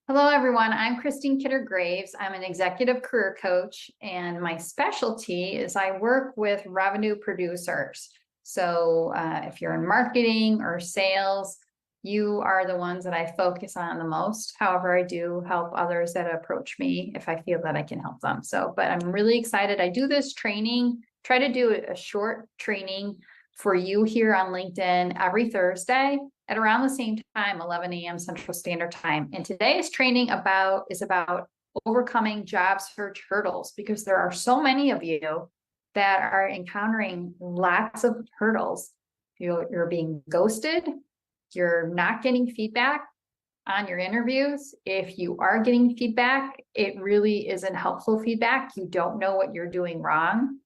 Hello, everyone. I'm Christine Kidder-Graves. I'm an executive career coach, and my specialty is I work with revenue producers. So if you're in marketing or sales, you are the ones that I focus on the most. However, I do help others that approach me if I feel that I can help them. But I'm really excited. I do this training, try to do a short training for you here on LinkedIn every Thursday at around the same time, 11 a.m. Central Standard Time. And today's training is about overcoming job search hurdles, because there are so many of you that are encountering lots of hurdles. You're being ghosted. You're not getting feedback on your interviews. If you are getting feedback, it really isn't helpful feedback. You don't know what you're doing wrong.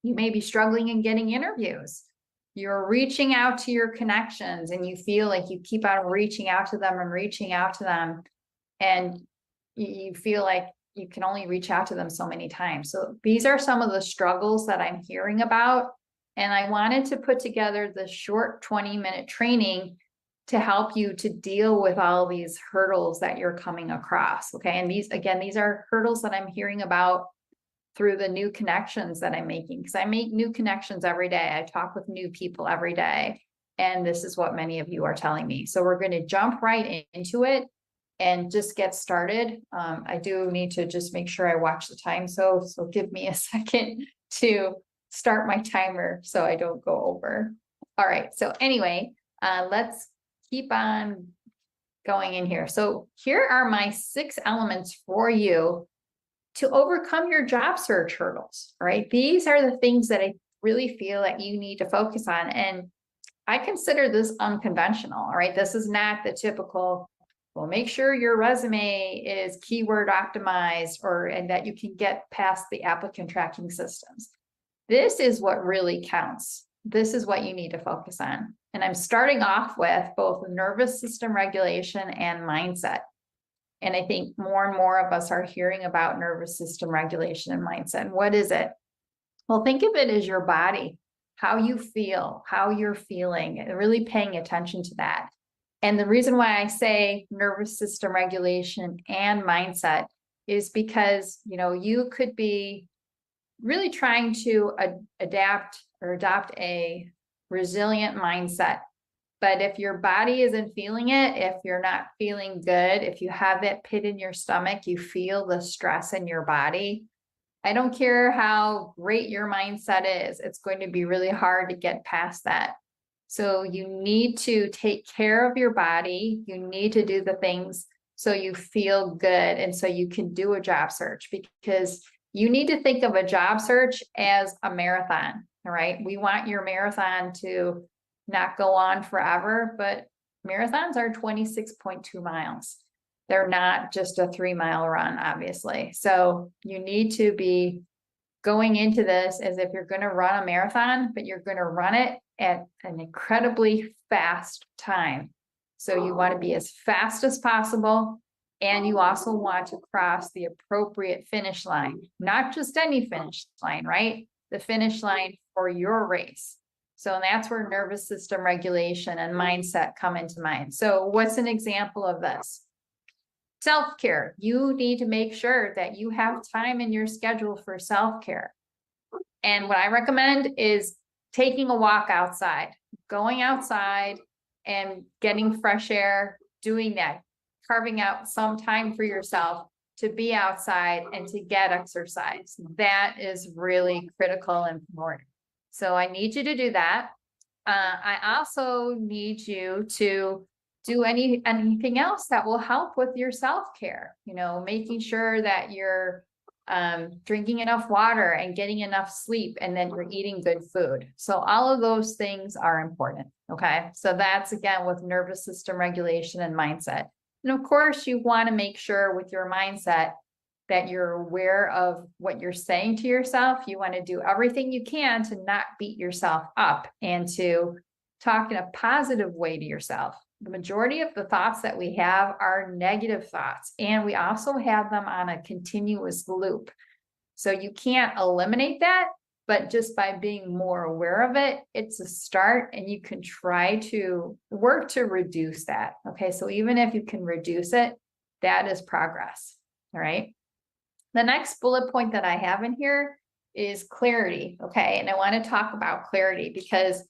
You may be struggling in getting interviews. You're reaching out to your connections and you feel like you keep on reaching out to them, and you feel like you can only reach out to them so many times. So these are some of the struggles that I'm hearing about. And I wanted to put together the short 20-minute training to help you to deal with all these hurdles that you're coming across. Okay. And these are hurdles that I'm hearing about through the new connections that I'm making, because I make new connections every day. I talk with new people every day. And this is what many of you are telling me. So we're going to jump right into it and just get started. I do need to just make sure I watch the time. So give me a second to start my timer so I don't go over. All right. So anyway, let's keep on going in here. So here are my 6 elements for you to overcome your job search hurdles, right? These are the things that I really feel that you need to focus on. And I consider this unconventional, right? This is not the typical, well, make sure your resume is keyword optimized and that you can get past the applicant tracking systems. This is what really counts. This is what you need to focus on. And I'm starting off with both nervous system regulation and mindset. And I think more and more of us are hearing about nervous system regulation and mindset. And what is it? Well, think of it as your body, how you feel, how you're feeling, and really paying attention to that. And the reason why I say nervous system regulation and mindset is because, you could be really trying to adapt or adopt a resilient mindset. But if your body isn't feeling it, if you're not feeling good, if you have that pit in your stomach, you feel the stress in your body, I don't care how great your mindset is, it's going to be really hard to get past that. So you need to take care of your body. You need to do the things so you feel good and so you can do a job search, because you need to think of a job search as a marathon. All right. We want your marathon to not go on forever, but marathons are 26.2 miles. They're not just a 3-mile run, obviously. So you need to be going into this as if you're going to run a marathon, but you're going to run it at an incredibly fast time. So you want to be as fast as possible. And you also want to cross the appropriate finish line, not just any finish line, right? The finish line for your race. So that's where nervous system regulation and mindset come into mind. So what's an example of this? Self-care. You need to make sure that you have time in your schedule for self-care. And what I recommend is taking a walk outside, going outside and getting fresh air, doing that. carving out some time for yourself to be outside and to get exercise. That is really critical and important. So I need you to do that. I also need you to do anything else that will help with your self-care, making sure that you're drinking enough water and getting enough sleep, and then you're eating good food. So all of those things are important. Okay. So that's again with nervous system regulation and mindset. And of course, you want to make sure with your mindset that you're aware of what you're saying to yourself. You want to do everything you can to not beat yourself up and to talk in a positive way to yourself. The majority of the thoughts that we have are negative thoughts, and we also have them on a continuous loop. So you can't eliminate that, but just by being more aware of it, it's a start, and you can try to work to reduce that. Okay. So even if you can reduce it, that is progress. All right. The next bullet point that I have in here is clarity. Okay. And I want to talk about clarity because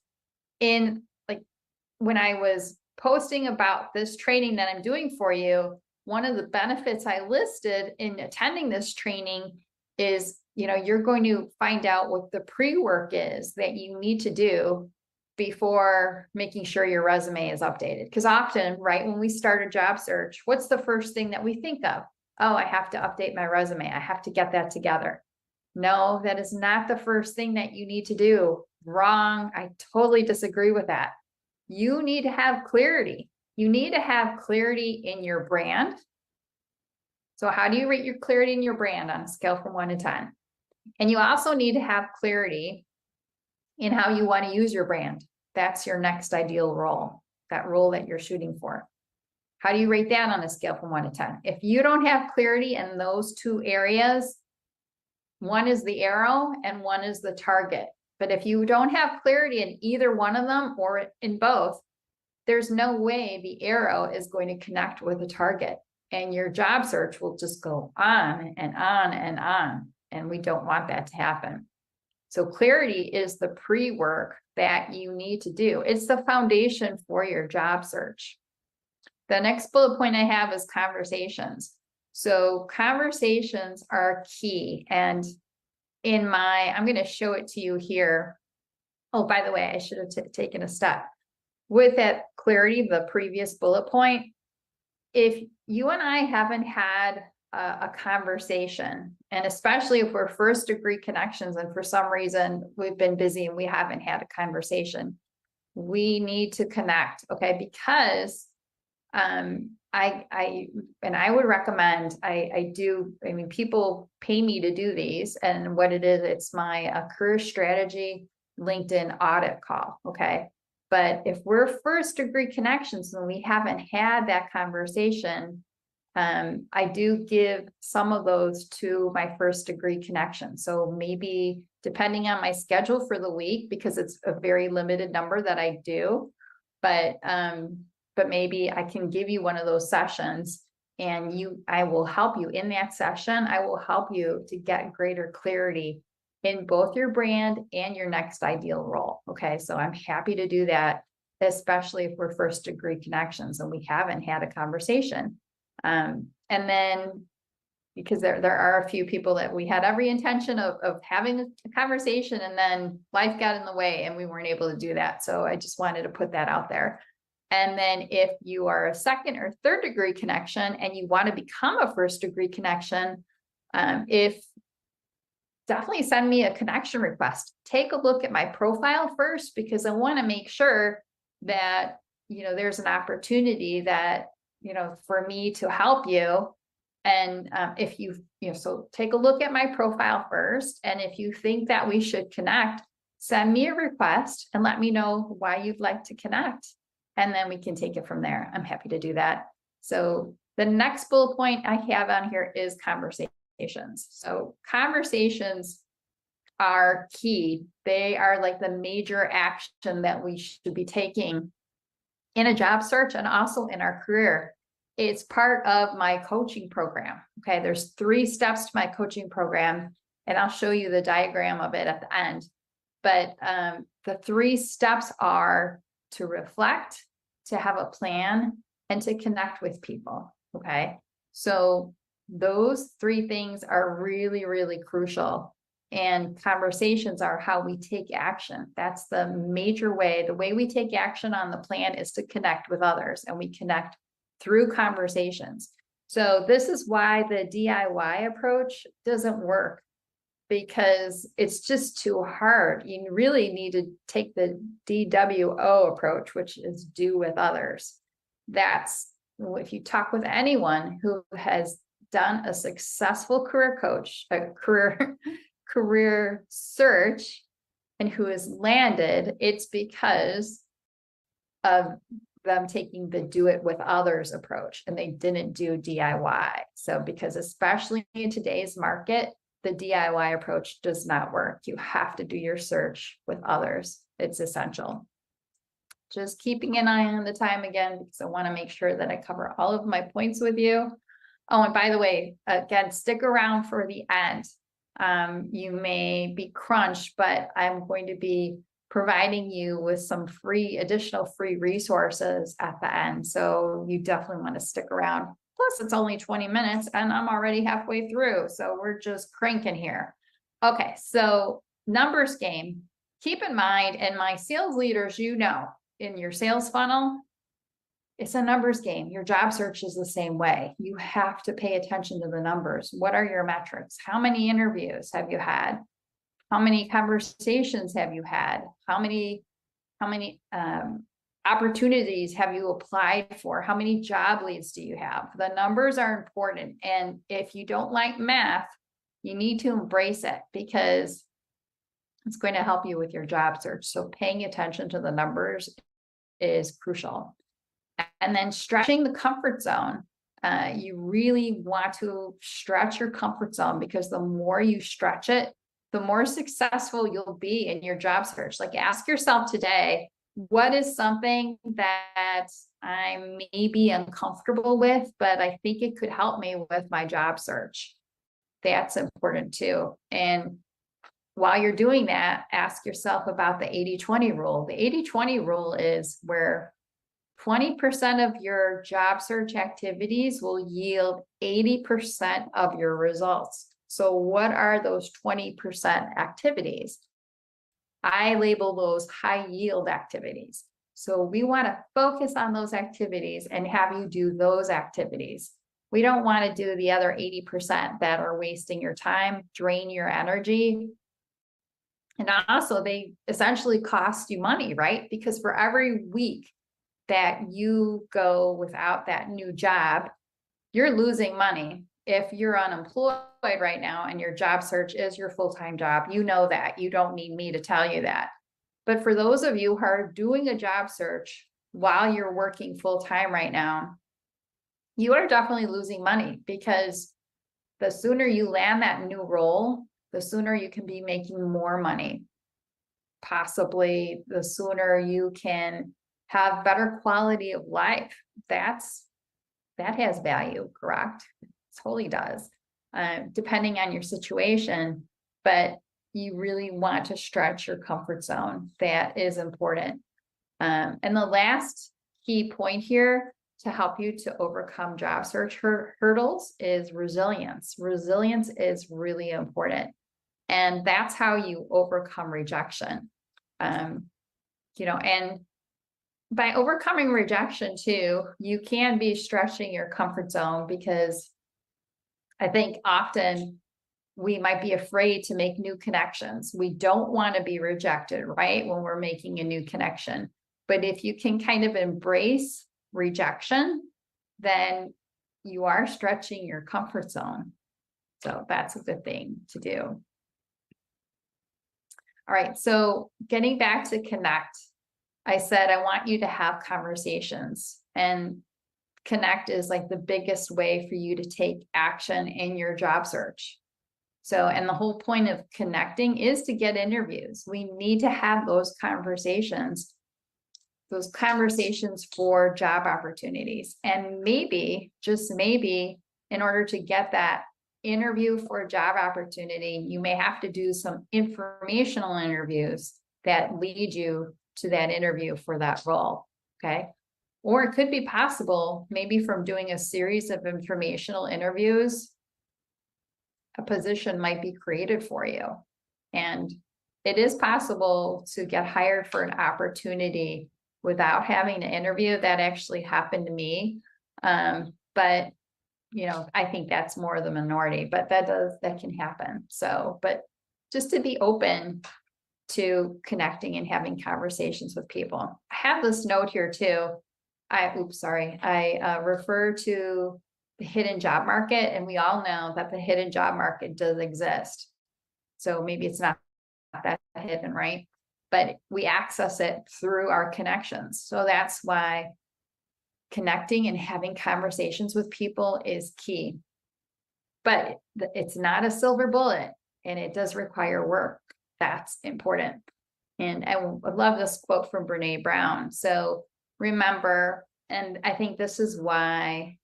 when I was posting about this training that I'm doing for you, one of the benefits I listed in attending this training is, you're going to find out what the pre-work is that you need to do before making sure your resume is updated. Because often, right, when we start a job search, what's the first thing that we think of? Oh, I have to update my resume. I have to get that together. No, that is not the first thing that you need to do. Wrong. I totally disagree with that. You need to have clarity. You need to have clarity in your brand. So how do you rate your clarity in your brand on a scale from 1 to 10? And you also need to have clarity in how you want to use your brand. That's your next ideal role, that role that you're shooting for. How do you rate that on a scale from 1 to 10? If you don't have clarity in those two areas, one is the arrow and one is the target. But if you don't have clarity in either one of them or in both, there's no way the arrow is going to connect with the target, and your job search will just go on and on and on. And we don't want that to happen. So clarity is the pre-work that you need to do. It's the foundation for your job search. The next bullet point I have is conversations. So conversations are key. And I'm going to show it to you here. Oh, by the way, I should have taken a step. With that clarity, the previous bullet point, if you and I haven't had a conversation, and especially if we're first degree connections and for some reason we've been busy and we haven't had a conversation, we need to connect. Okay. Because I would recommend, people pay me to do these, and what it is, it's my career strategy LinkedIn audit call. Okay. But if we're first degree connections and we haven't had that conversation, I do give some of those to my first degree connections. So maybe depending on my schedule for the week, because it's a very limited number that I do, but maybe I can give you one of those sessions, and I will help you in that session. I will help you to get greater clarity in both your brand and your next ideal role. Okay. So I'm happy to do that, especially if we're first degree connections and we haven't had a conversation. And then because there are a few people that we had every intention of having a conversation, and then life got in the way and we weren't able to do that. So I just wanted to put that out there. And then if you are a second or third degree connection and you want to become a first degree connection, definitely send me a connection request. Take a look at my profile first, because I want to make sure that, there's an opportunity that, for me to help you. And so take a look at my profile first. And if you think that we should connect, send me a request and let me know why you'd like to connect. And then we can take it from there. I'm happy to do that. So the next bullet point I have on here is conversations. So conversations are key. They are like the major action that we should be taking in a job search and also in our career. It's part of my coaching program. Okay. There's 3 steps to my coaching program, and I'll show you the diagram of it at the end. But the 3 steps are to reflect, to have a plan, and to connect with people. Okay. So those three things are really, really crucial. And conversations are how we take action. That's the major way. The way we take action on the plan is to connect with others, and we connect through conversations. So this is why the DIY approach doesn't work, because it's just too hard. You really need to take the DWO approach, which is do with others. That's, if you talk with anyone who has done a successful career coach, a career search, and who has landed, it's because of them taking the do it with others approach, and they didn't do DIY. So because especially in today's market, the DIY approach does not work. You have to do your search with others. It's essential. Just keeping an eye on the time again, because I want to make sure that I cover all of my points with you. Oh, and by the way, again, stick around for the end. You may be crunched, but I'm going to be providing you with some additional free resources at the end. So you definitely want to stick around. Plus, it's only 20 minutes and I'm already halfway through. So we're just cranking here. Okay, so numbers game. Keep in mind, and my sales leaders, in your sales funnel, it's a numbers game. Your job search is the same way. You have to pay attention to the numbers. What are your metrics? How many interviews have you had? How many conversations have you had? How many opportunities have you applied for? How many job leads do you have? The numbers are important. And if you don't like math, you need to embrace it, because it's going to help you with your job search. So paying attention to the numbers is crucial. And then stretching the comfort zone. You really want to stretch your comfort zone, because the more you stretch it, the more successful you'll be in your job search. Like, ask yourself today, what is something that I may be uncomfortable with, but I think it could help me with my job search? That's important too. And while you're doing that, ask yourself about the 80-20 rule. The 80-20 rule is where 20% of your job search activities will yield 80% of your results. So what are those 20% activities? I label those high yield activities. So we want to focus on those activities and have you do those activities. We don't want to do the other 80% that are wasting your time, drain your energy. And also, they essentially cost you money, right? Because for every week that you go without that new job, you're losing money. If you're unemployed right now and your job search is your full-time job, you know that. You don't need me to tell you that. But for those of you who are doing a job search while you're working full-time right now, you are definitely losing money, because the sooner you land that new role, the sooner you can be making more money. Possibly the sooner you can have better quality of life. That has value, correct? It totally does, depending on your situation, but you really want to stretch your comfort zone. That is important. And the last key point here to help you to overcome job search hurdles is resilience. Resilience is really important. And that's how you overcome rejection. And by overcoming rejection too, you can be stretching your comfort zone, because I think often we might be afraid to make new connections. We don't want to be rejected, right? When we're making a new connection. But if you can kind of embrace rejection, then you are stretching your comfort zone. So that's a good thing to do. All right, so getting back to connect, I said I want you to have conversations, and connect is like the biggest way for you to take action in your job search. So, and the whole point of connecting is to get interviews. We need to have those conversations for job opportunities. And maybe, just maybe, in order to get that interview for a job opportunity, you may have to do some informational interviews that lead you to that interview for that role. Okay. Or it could be possible, maybe from doing a series of informational interviews, a position might be created for you. And it is possible to get hired for an opportunity without having an interview. That actually happened to me. But I think that's more the minority, but that can happen. So, but just to be open to connecting and having conversations with people. I have this note here too. I refer to the hidden job market, and we all know that the hidden job market does exist. So maybe it's not that hidden, right? But we access it through our connections. So that's why connecting and having conversations with people is key. But it's not a silver bullet, and it does require work. That's important. And I love this quote from Brene Brown. So remember, and I think this is why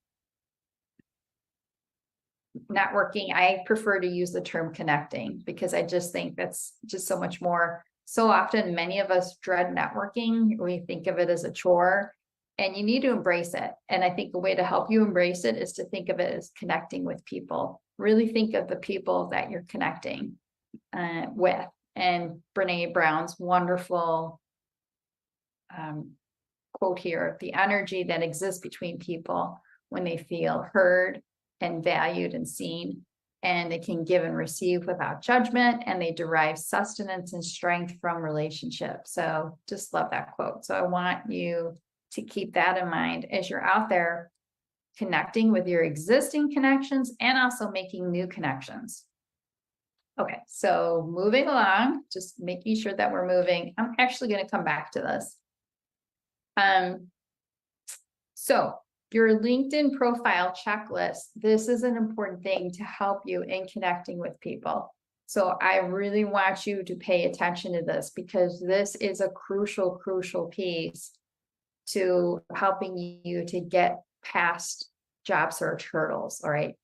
networking, I prefer to use the term connecting, because I just think that's just so much more. So often, many of us dread networking. We think of it as a chore, and you need to embrace it. And I think the way to help you embrace it is to think of it as connecting with people. Really think of the people that you're connecting with. And Brene Brown's wonderful quote here: the energy that exists between people when they feel heard and valued and seen, and they can give and receive without judgment, and they derive sustenance and strength from relationships. So just love that quote. So I want you to keep that in mind as you're out there connecting with your existing connections and also making new connections. Okay, so moving along, just making sure that we're moving. I'm actually going to come back to this. So your LinkedIn profile checklist, this is an important thing to help you in connecting with people. So I really want you to pay attention to this, because this is a crucial piece to helping you to get past job search hurdles. All right.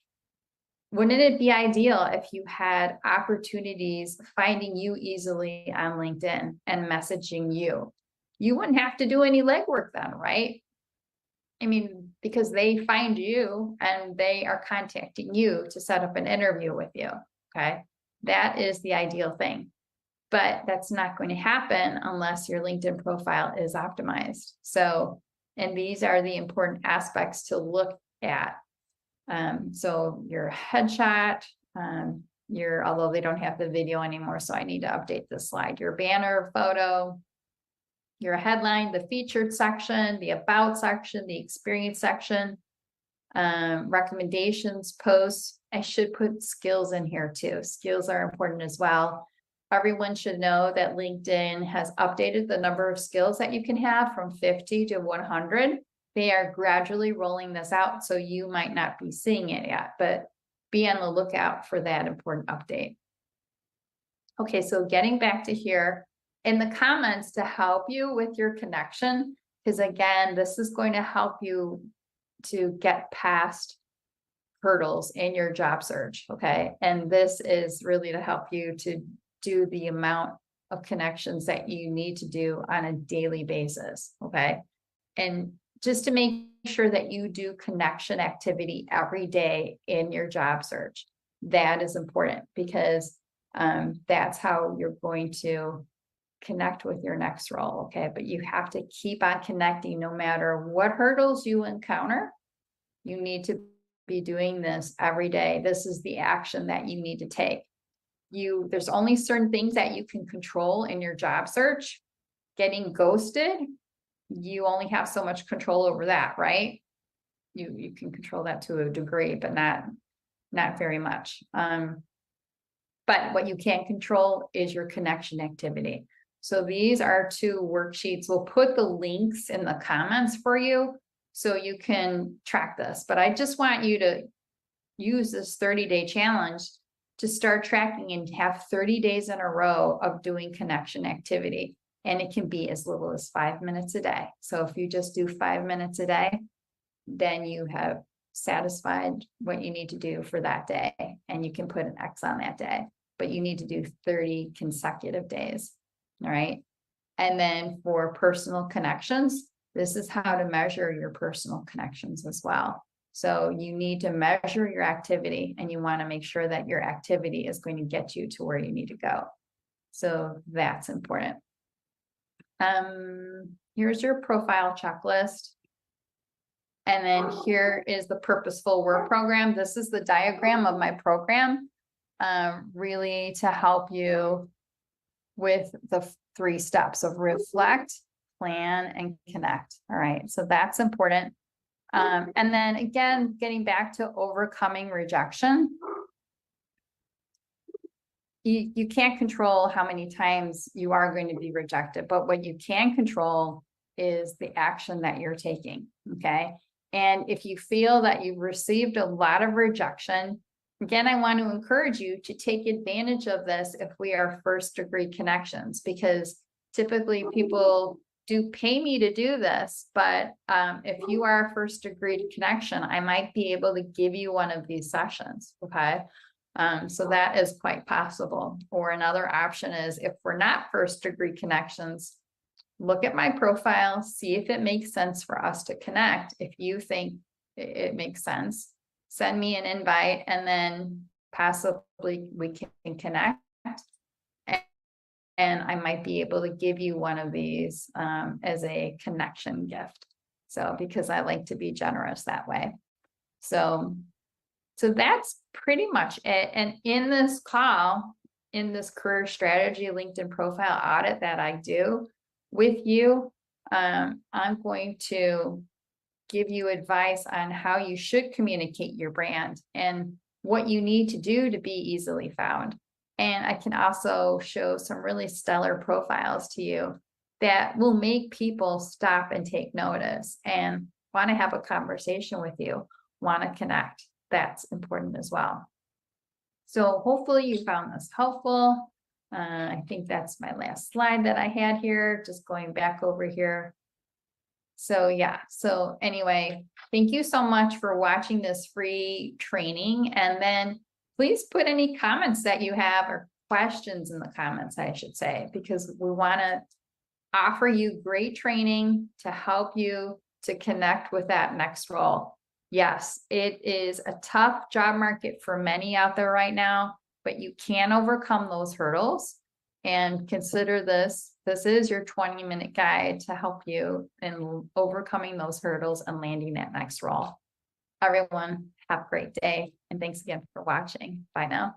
Wouldn't it be ideal if you had opportunities finding you easily on LinkedIn and messaging you? You wouldn't have to do any legwork then, right? I mean, because they find you and they are contacting you to set up an interview with you. Okay. That is the ideal thing. But that's not going to happen unless your LinkedIn profile is optimized. So, and these are the important aspects to look at. So your headshot, although they don't have the video anymore, so I need to update this slide, your banner photo, your headline, the featured section, the about section, the experience section, recommendations, posts. I should put skills in here too. Skills are important as well. Everyone should know that LinkedIn has updated the number of skills that you can have from 50 to 100. They are gradually rolling this out, so you might not be seeing it yet, but be on the lookout for that important update. Okay, so getting back to here, in the comments to help you with your connection, because again, this is going to help you to get past hurdles in your job search, okay? And this is really to help you to do the amount of connections that you need to do on a daily basis, okay? And just to make sure that you do connection activity every day in your job search. That is important, because that's how you're going to connect with your next role, okay? But you have to keep on connecting no matter what hurdles you encounter. You need to be doing this every day. This is the action that you need to take. There's only certain things that you can control in your job search. Getting ghosted, you only have so much control over that, right? You can control that to a degree, but not very much. But what you can control is your connection activity. So these are 2 worksheets. We'll put the links in the comments for you so you can track this. But I just want you to use this 30-day challenge to start tracking and have 30 days in a row of doing connection activity. And it can be as little as 5 minutes a day. So if you just do 5 minutes a day, then you have satisfied what you need to do for that day. And you can put an X on that day, but you need to do 30 consecutive days. All right. And then for personal connections, This is how to measure your personal connections as well. So you need to measure your activity, and you want to make sure that your activity is going to get you to where you need to go. So that's important. Here's your profile checklist. And then here is the purposeful work program. This is the diagram of my program, really to help you with the 3 steps of reflect, plan, and connect. All right, so that's important. And then again, getting back to overcoming rejection. You can't control how many times you are going to be rejected, but what you can control is the action that you're taking, okay? And if you feel that you've received a lot of rejection, again, I want to encourage you to take advantage of this if we are first-degree connections, because typically people do pay me to do this, but if you are a first-degree connection, I might be able to give you one of these sessions, okay? So that is quite possible. Or another option is, if we're not first-degree connections, look at my profile, see if it makes sense for us to connect. If you think it makes sense, send me an invite, and then possibly we can connect. And I might be able to give you one of these as a connection gift. So, because I like to be generous that way. So that's pretty much it. And in this call, in this career strategy LinkedIn profile audit that I do with you, I'm going to give you advice on how you should communicate your brand and what you need to do to be easily found. And I can also show some really stellar profiles to you that will make people stop and take notice and want to have a conversation with you, want to connect. That's important as well. So hopefully you found this helpful. I think that's my last slide that I had here, just going back over here. So yeah, so anyway, thank you so much for watching this free training. And then please put any comments that you have, or questions in the comments, I should say, because we want to offer you great training to help you to connect with that next role. Yes, it is a tough job market for many out there right now, but you can overcome those hurdles. And consider this is your 20-minute guide to help you in overcoming those hurdles and landing that next role. Everyone, have a great day. And thanks again for watching. Bye now.